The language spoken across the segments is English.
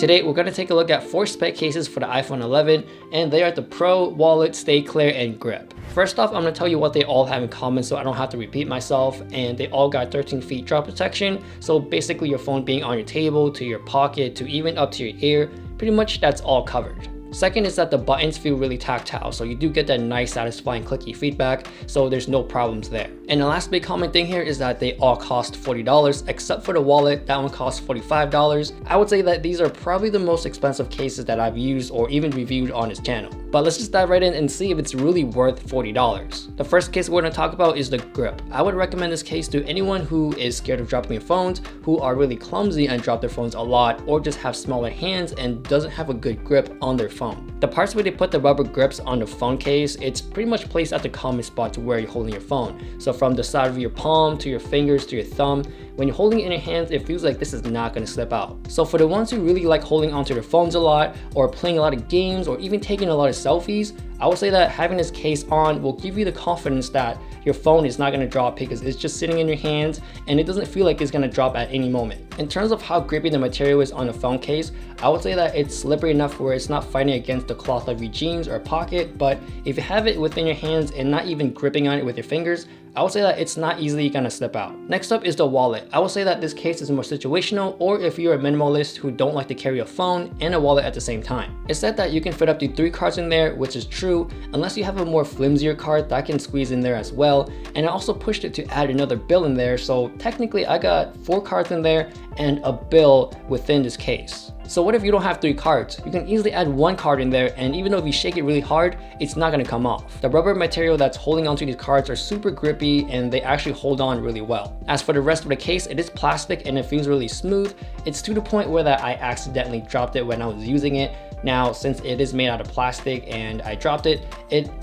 Today we're going to take a look at 4 Speck cases for the iPhone 11, and they are the Pro, Wallet, Stay Clear, and Grip. First off, I'm going to tell you what they all have in common so I don't have to repeat myself, and they all got 13 feet drop protection, so basically your phone being on your table, to your pocket, to even up to your ear, pretty much that's all covered. Second is that the buttons feel really tactile, so you do get that nice satisfying clicky feedback, so there's no problems there. And the last big common thing here is that they all cost $40, except for the wallet, that one costs $45. I would say that these are probably the most expensive cases that I've used or even reviewed on this channel. But let's just dive right in and see if it's really worth $40. The first case we're going to talk about is the Grip. I would recommend this case to anyone who is scared of dropping their phones, who are really clumsy and drop their phones a lot, or just have smaller hands and doesn't have a good grip on their phone. The parts where they put the rubber grips on the phone case, it's pretty much placed at the common spot to where you're holding your phone. So from the side of your palm to your fingers to your thumb, when you're holding it in your hands, it feels like this is not going to slip out. So for the ones who really like holding onto their phones a lot, or playing a lot of games, or even taking a lot of selfies, I would say that having this case on will give you the confidence that your phone is not going to drop because it's just sitting in your hands and it doesn't feel like it's going to drop at any moment. In terms of how grippy the material is on the phone case, I would say that it's slippery enough where it's not fighting against the cloth of your jeans or pocket, but if you have it within your hands and not even gripping on it with your fingers, I would say that it's not easily gonna slip out. Next up is the wallet. I would say that this case is more situational, or if you're a minimalist who don't like to carry a phone and a wallet at the same time. It's said that you can fit up to 3 cards in there, which is true, unless you have a more flimsier card that can squeeze in there as well. And I also pushed it to add another bill in there, so technically I got 4 cards in there and a bill within this case. So what if you don't have 3 cards? You can easily add 1 card in there, and even though if you shake it really hard, it's not going to come off. The rubber material that's holding onto these cards are super grippy and they actually hold on really well. As for the rest of the case, it is plastic and it feels really smooth. It's to the point where that I accidentally dropped it when I was using it. Now, since it is made out of plastic and I dropped it,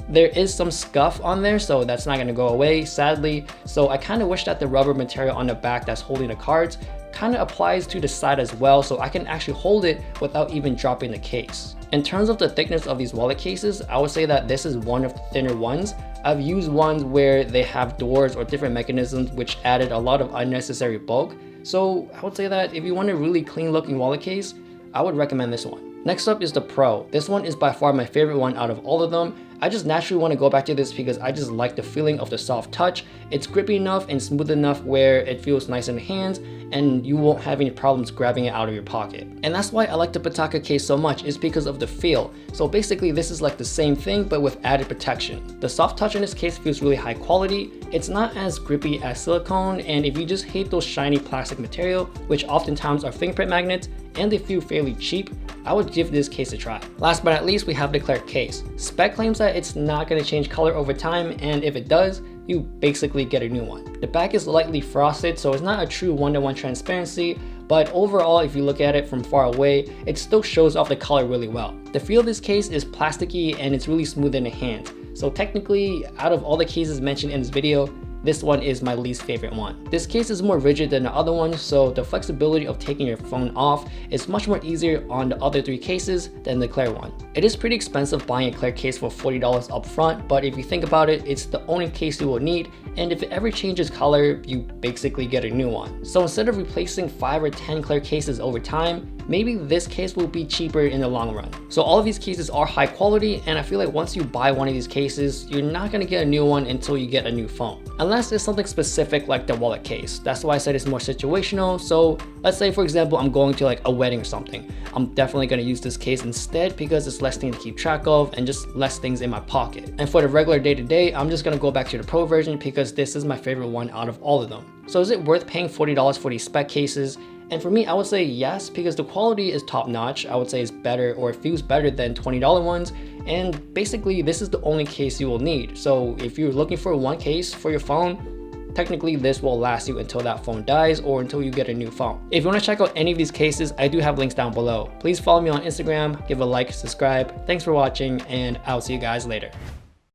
there is some scuff on there, so that's not going to go away, sadly. So I kind of wish that the rubber material on the back that's holding the cards kind of applies to the side as well, so I can actually hold it without even dropping the case. In terms of the thickness of these wallet cases, I would say that this is one of the thinner ones. I've used ones where they have doors or different mechanisms which added a lot of unnecessary bulk. So I would say that if you want a really clean looking wallet case, I would recommend this one. Next up is the Pro. This one is by far my favorite one out of all of them. I just naturally want to go back to this because I just like the feeling of the soft touch. It's grippy enough and smooth enough where it feels nice in the hands and you won't have any problems grabbing it out of your pocket. And that's why I like the Pitaka case so much, is because of the feel. So basically this is like the same thing but with added protection. The soft touch in this case feels really high quality. It's not as grippy as silicone, and if you just hate those shiny plastic material, which oftentimes are fingerprint magnets, and they feel fairly cheap, I would give this case a try. Last but not least, we have the clear case. Speck claims that it's not going to change color over time, and if it does, you basically get a new one. The back is lightly frosted, so it's not a true one-to-one transparency, but overall, if you look at it from far away, it still shows off the color really well. The feel of this case is plasticky and it's really smooth in the hand. So technically, out of all the cases mentioned in this video, this one is my least favorite one. This case is more rigid than the other ones, so the flexibility of taking your phone off is much more easier on the other 3 cases than the clear one. It is pretty expensive buying a clear case for $40 up front, but if you think about it, it's the only case you will need, and if it ever changes color, you basically get a new one. So instead of replacing 5 or 10 clear cases over time, maybe this case will be cheaper in the long run. So all of these cases are high quality, and I feel like once you buy one of these cases, you're not going to get a new one until you get a new phone. Unless it's something specific like the wallet case. That's why I said it's more situational. So let's say, for example, I'm going to like a wedding or something. I'm definitely going to use this case instead because it's less things to keep track of and just less things in my pocket. And for the regular day-to-day, I'm just going to go back to the Pro version because this is my favorite one out of all of them. So is it worth paying $40 for these Speck cases? And for me, I would say yes, because the quality is top notch. I would say it's better, or it feels better than $20 ones. And basically this is the only case you will need. So if you're looking for one case for your phone, technically this will last you until that phone dies or until you get a new phone. If you want to check out any of these cases, I do have links down below. Please follow me on Instagram, give a like, subscribe. Thanks for watching, and I'll see you guys later.